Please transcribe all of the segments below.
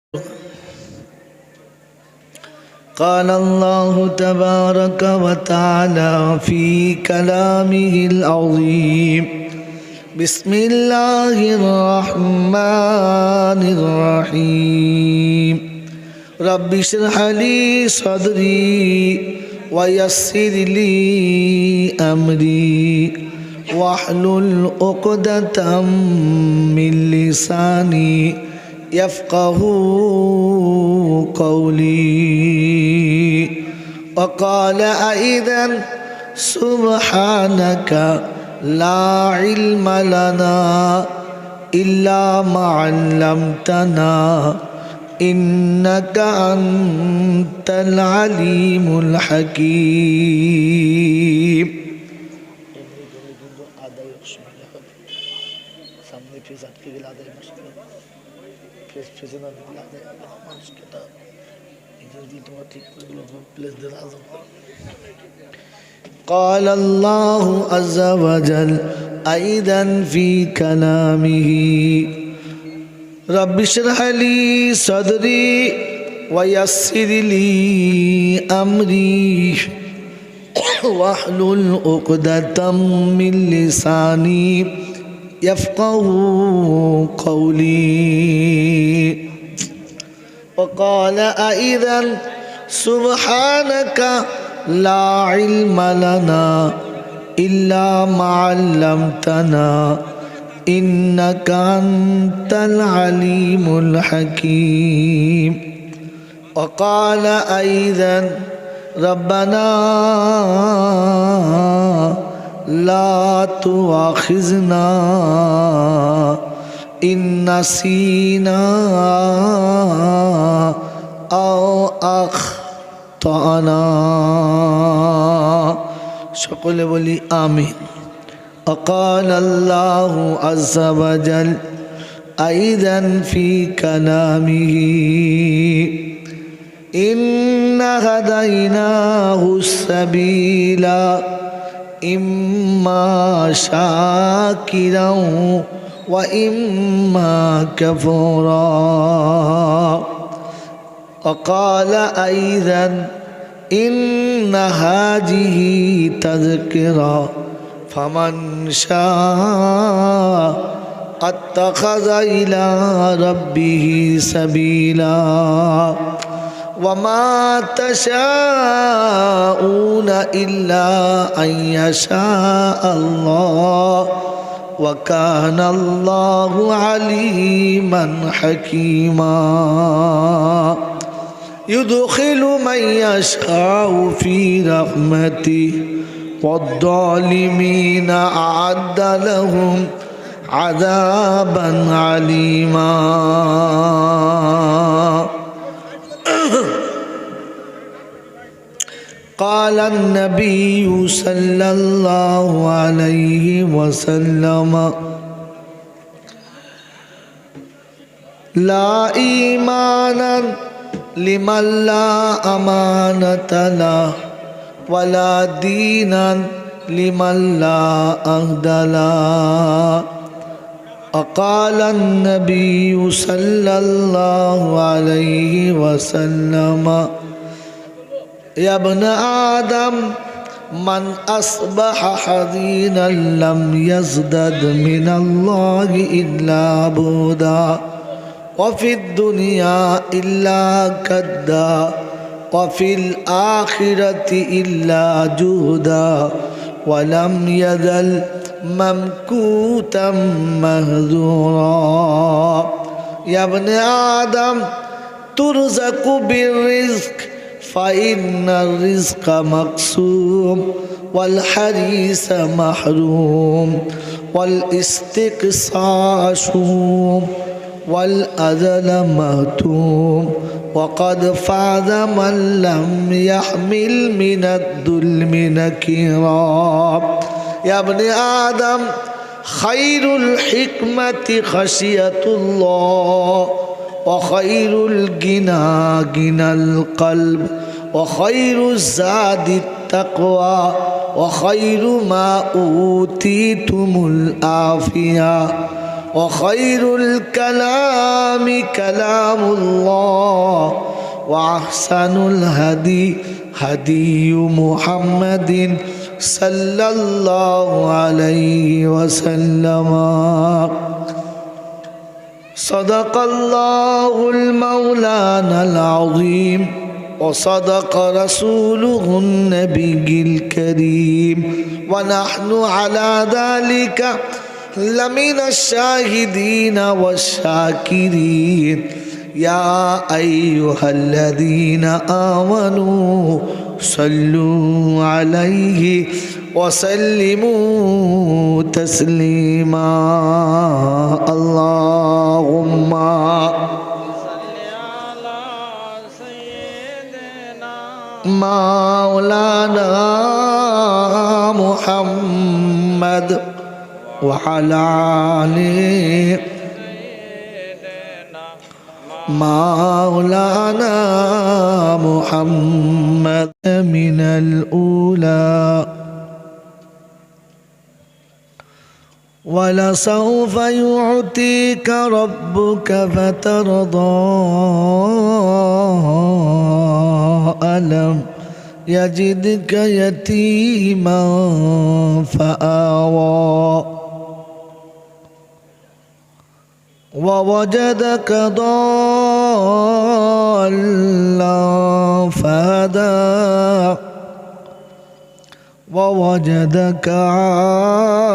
قال الله تبارك وتعالى في كلامه العظيم بسم الله الرحمن الرحيم رب اشرح لي صدري ويسر لي أمري واحلل عقدة من لساني يفقه قولي. وقال أيضا سبحانك لا علم لنا إلا ما علمتنا إنك أنت العليم الحكيم. قال الله عز وجل أيضا في كلامه رب اشرح لي صدري ويسر لي أمري واحلل عقدة من لساني يفقه قولي. وقال أيضا سبحانك لا علم لنا إلا ما علمتنا إنك أنت العليم الحكيم. وقال أيضا ربنا لا تؤاخذنا إن نسينا أو أخطأنا. সকলে বলি আমিন। وقال الله عز وجل أيضا في كلامه إنا هديناه السبيل إما شاكرا وإما كفورا. وقال أيضا إن هذه تذكرة فمن شاء اتخذ إلى ربه سبيلا وما تشاءون إلا أن يشاء الله وكان الله عليما حكيما. يدخل من يشاء في رحمته والظالمين أعد لهم عذابا عليما. قال النبي صلى الله عليه وسلم لا إيمان لمن لا أمانة له ولا دينا لمن لا عهد له. وقال النبي صلى الله عليه وسلم يا ابن آدم من أصبح حزينا لم يزدد من الله إلا بعدا وفي الدنيا إلا كدا وفي الآخرة إلا جهدا ولم يزل ممكوتا مهجورا. يا ابن آدم ترزق بالرزق فإن الرزق مقسوم والحريص محروم والاستقصاء شوم والأذل مهتوم وقد فاز من لم يحمل من الظلم نكيرا. يا ابن آدم خير الحكمة خشية الله وخير الغنى غنى القلب وخير الزاد التقوى وخير ما أوتيتم العافية وخير الكلام كلام الله وأحسن الهدي هدي محمد صلى الله عليه وسلم صدق الله المولانا العظيم وصدق رسوله النبي الكريم ونحن على ذلك لمن الشاهدين والشاكرين يا أيها الذين آمنوا صلوا عليه وسلموا تسليما اللهم مولانا محمد وعلى آله مولانا محمد من الأولى ولسوف يعطيك ربك فترضى ألم يجدك يتيما فآوى ووجدك ضالا فهدى ووجدك عائلا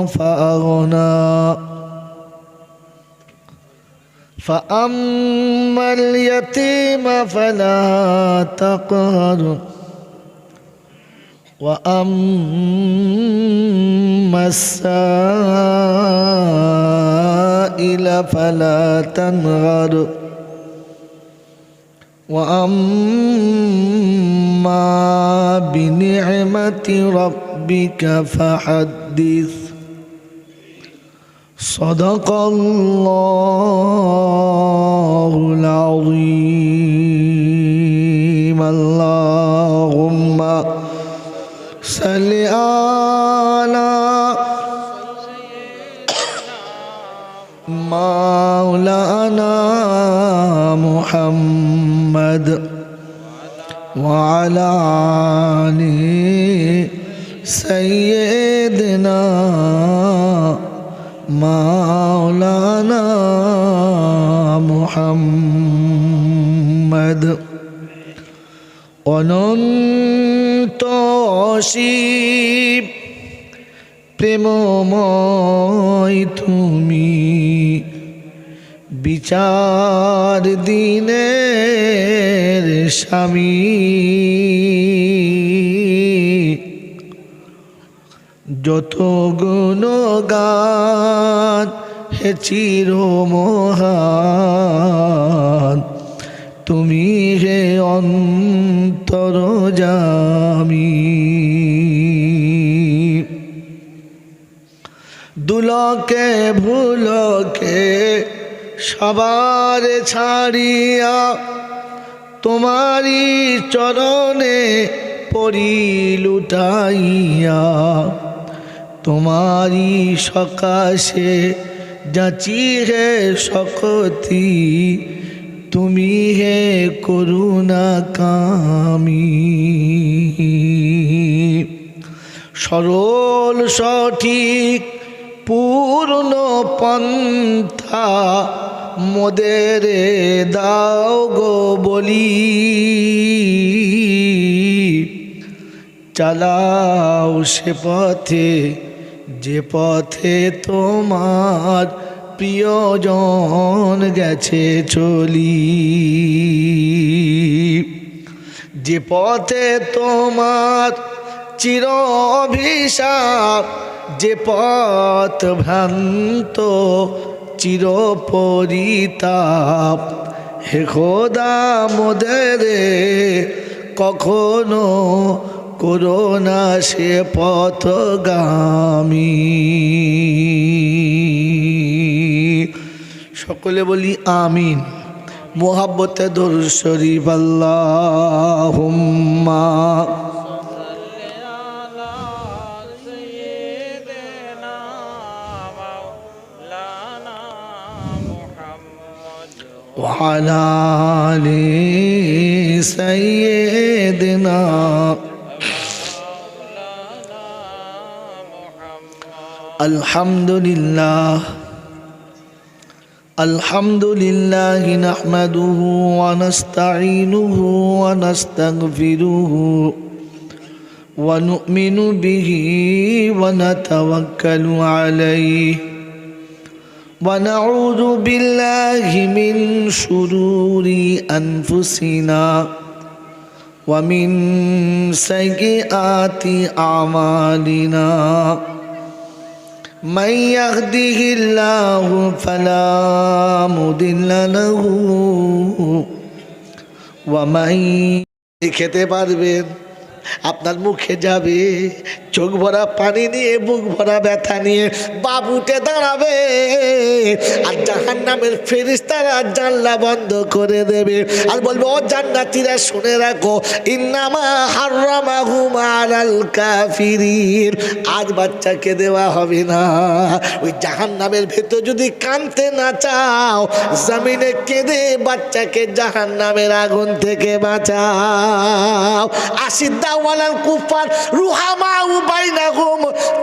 فأغنى فأما اليتيم فلا تقهر وأما السائل فلا تنهر وأما بنعمة ربك فحدث صدق الله العظيم اللهم صل على مولانا محمد وعلى آله سيدنا مولانا محمد অনন্ত অসীম প্রেমময় তুমি বিচার দিনের স্বামী যত গুণগান হে চির মহান তুমি হে অন্তর্যামী দুলকে ভুলকে সবার ছাড়িয়া তোমারি চরণে পড়ি লুটাইয়া তোমারি সকাশে যাচি হে শক্তি তুমি হে করুণা কামী সরল সঠিক পূর্ণ পন্থা মোদের দাও গো বলি চালাও সে পথে যে পথে তোমার প্রিয়জন গেছে চলি যে পথে তোমার চির অভিশাপ যে পথ ভ্রান্ত চির পরিতাপ হে খোদা মোদের কখনো করোনা সে পথগামী সকলে বলি আমিন মোহাব্বতে দরুদ শরীফ আল্লাহুম্মা وعلى آل سيدنا الحمد لله الحمد لله نحمده ونستعينه ونستغفره ونؤمن به ونتوكل عليه ونعوذ بالله من شرور أنفسنا ومن سيئات أعمالنا من يهده الله فلا مضل له ومن খেতে পারবেন আপনার মুখে যাবে চোখ ভরা পানি নিয়ে বুক ভরা ব্যথা নিয়ে বাবুতে দাঁড়াবে আর জাহান্নামের ফেরেশতারা জানলা বন্ধ করে দেবে আর বলবে ও জান্নাতীরা শুনে রাখো ইন্নামা হারামাহুম আলাল কাফিরিন আজ বাচ্চাকে দেওয়া হবে না ওই জাহান্নামের ভেতর যদি কাঁদতে না চাও জমিনে কেঁদে বাচ্চাকে জাহান্নামের আগুন থেকে বাঁচাও আশিদ্দাওয়ালাল কুফার রুহামাউ বাইনাহুম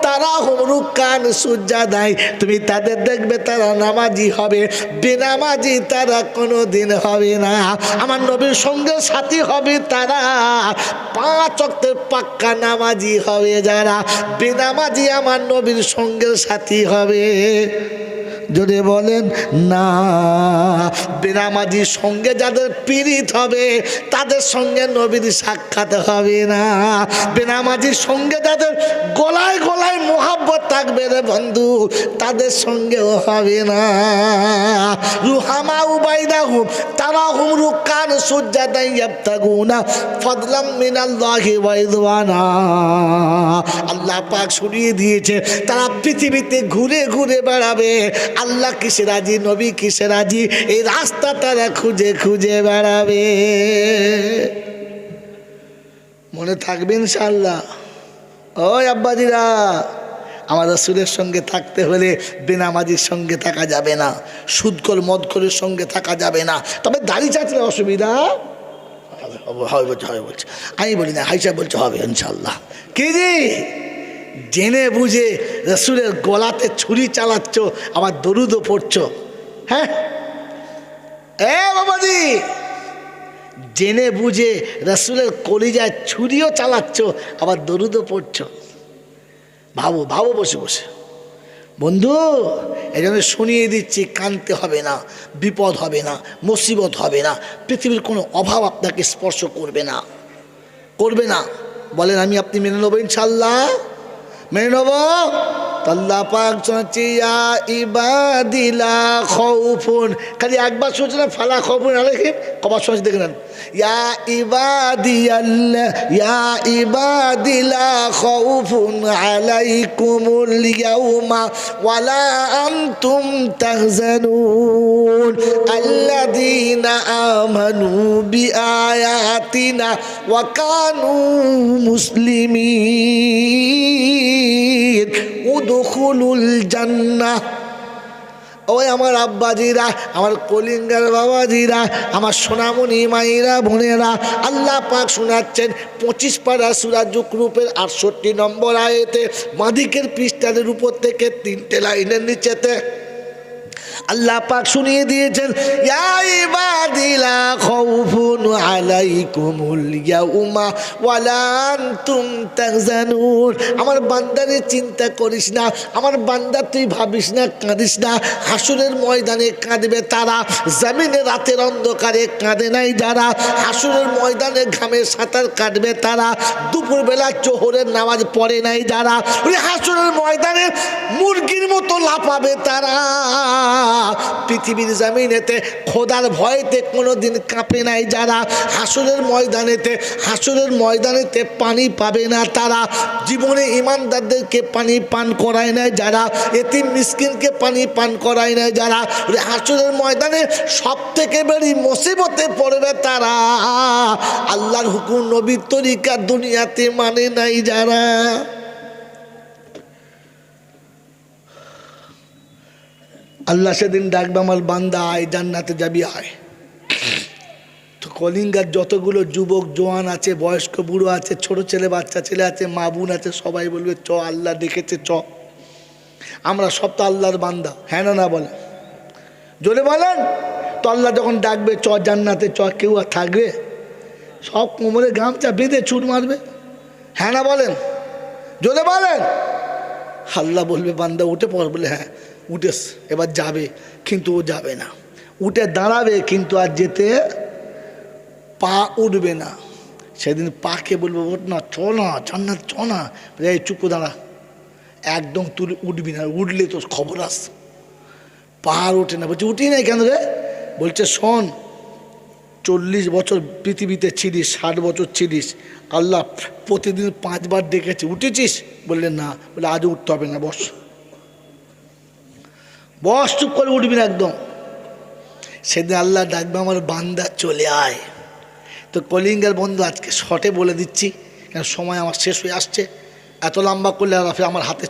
তারাহুম রুকান সুজদাই তুমি তাদের দেখবে তারা নামাজি হবে বেনামাজি তারা কোনোদিন হবে না আমার নবীর সঙ্গে সাথী হবে তারা 5 ওয়াক্তের পাক্কা নামাজি হবে যারা বেনামাজি আমার নবীর সঙ্গে সাথী হবে যদি বলেন না বেনামাজির সঙ্গে যাদের পীড়িত হবে তাদের সঙ্গে নবীর সাক্ষাৎ হবে না বেনামাজির সঙ্গে যাদের গলায় গলায় মোহাব্বত থাকবে রে বন্ধু তাদের সঙ্গেও হবে না রুহামা উবাইদাহুম তারাহুম রুকান সুজদান ইয়াবতাগুনা ফাদলাম মিনাল্লাহি ওয়া রিদওয়ানা আল্লাহ পাক শুনিয়ে দিয়েছে তারা পৃথিবীতে ঘুরে ঘুরে বেড়াবে আল্লাহ কিসে রাজি নবী কিসে রাজি এই রাস্তা তারা খুঁজে খুঁজে বেড়াবে মনে থাকবে ইনশাআল্লাহ ওই আব্বাজিরা আমার রাসূলের সঙ্গে থাকতে হলে বেনামাজির সঙ্গে থাকা যাবে না সুদখোর মদখোরের সঙ্গে থাকা যাবে না তবে দাড়ি চাচলে অসুবিধা হবে বলছে আমি বলি না হাইসা বলছে হবে ইনশাআল্লাহ কি জি জেনে বুঝে রাসূলের গলাতে ছুরি চালাচ্ছ আবার দরুদও পড়ছ হ্যাঁ এ বাবাজি জেনে বুঝে রাসূলের কলিজায় ছুরিও চালাচ্ছ আবার দরুদও পড়ছ ভাবো ভাবো বসে বসে বন্ধু এই জন্য শুনিয়ে দিচ্ছি কাঁদতে হবে না বিপদ হবে না মুসিবত হবে না পৃথিবীর কোনো অভাব আপনাকে স্পর্শ করবে না বলেন আমি আপনি মেনে নেবো ইনশাআল্লাহ মেনে নেব আল্লাহ পাক জানাচ্ছে ইয়া ইবাদিলা খাউফুন খালি একবার শুনছেন ফালা খাউফুন আলাইহিম কবার শুনছেন দেখেন ইয়া ইবাদিলা খাউফুন আলাইকুমুল ইয়াউমা ওয়ালা আনতুম তাহজানুন আল্লাযীনা আমানু বিআয়াতিনা ওয়া কানু মুসলিমিন উদখুলুল জান্নাহ ওই আমার আব্বাজিরা আমার কলিঙ্গার বাবাজিরা আমার সোনামণি মায়েরা বোনেরা আল্লাহ পাক শোনাচ্ছেন 25 পারা সূরা যুকরুফের 68 নম্বর আয়াতে মাদিকের পৃষ্ঠার উপর থেকে 3টে লাইনের নিচেতে আল্লাহ পাক শুনিয়ে দিয়েছেন ইয়া ইবাদিলা খাউফুন আলাইকুমুল ইয়াউমা ওয়ালা আনতুম তাহজানুন আমার বান্দারে চিন্তা করিস না আমার বান্দা তুই ভাবিস না কাঁদিস না হাসরের ময়দানে কাঁদবে তারা জমিনে রাতের অন্ধকারে কাঁদে নাই যারা হাসরের ময়দানে ঘামে সাঁতার কাটবে তারা দুপুরবেলা জোহরের নামাজ পড়ে নাই যারা ওই হাসরের ময়দানে মুরগির মতো লাফাবে তারা পৃথিবীর জমিনেতে খোদার ভয়েতে কোনোদিন কাঁপে নাই যারা হাসরের ময়দানেতে পানি পাবে না তারা জীবনে ইমানদারদেরকে পানি পান করায় নাই যারা এতিম মিসকিনকে পানি পান করায় নাই যারা হাসরের ময়দানে সব থেকে বেশি মুসিবতে পড়বে তারা আল্লাহর হুকুম নবীর তরিকা দুনিয়াতে মানে নাই যারা আল্লাহ সেদিন ডাকবে, আমার বান্দা আয়, জান্নাতে যাবি আয়। তো কলিঙ্গার যতগুলো যুবক জোয়ান আছে, বয়স্ক বুড়ো আছে, ছোট ছেলে বাচ্চা ছেলে আছে, মা বোন আছে, সবাই বলবে চ, আল্লাহ ডেকেছে চ। আমরা সব তো আল্লাহর বান্দা, হ্যাঁ না না বলেন, জোরে বলেন। তো আল্লাহ যখন ডাকবে চ জান্নাতে চ, কেউ আর থাকবে? সব কোমরে গামছা বেঁধে ছুট মারবে, হ্যাঁ না বলেন, জোরে বলেন। আল্লাহ বলবে বান্দা উঠে পড়, বলে হ্যাঁ উঠেস, এবার যাবে, কিন্তু ও যাবে না। উঠে দাঁড়াবে কিন্তু আর যেতে পা উঠবে না। সেদিন পাকে বলবো ওঠ না, চ না জান্নাত চ না, এই চুপ দাঁড়া, একদম তুই উঠবি না, উঠলে তোর খবর আস। পা আর ওঠে না। বলছে উঠি নাই কেন রে? বলছে শোন, 40 বছর পৃথিবীতে ছিলিস, 60 বছর ছিলিস, আল্লাহ প্রতিদিন 5 বার ডেকেছে, উঠেছিস? বললে না। বলে আজও উঠতে হবে না, বস বস, চুপ করে উঠবি না একদম। সেদিন আল্লাহ ডাকবে আমার বান্দা চলে আয়। তো কলিঙ্গের বন্ধু আজকে শর্টে বলে দিচ্ছি, কারণ সময় আমার শেষ হয়ে আসছে। এত লম্বা করলে আর আমার হাতে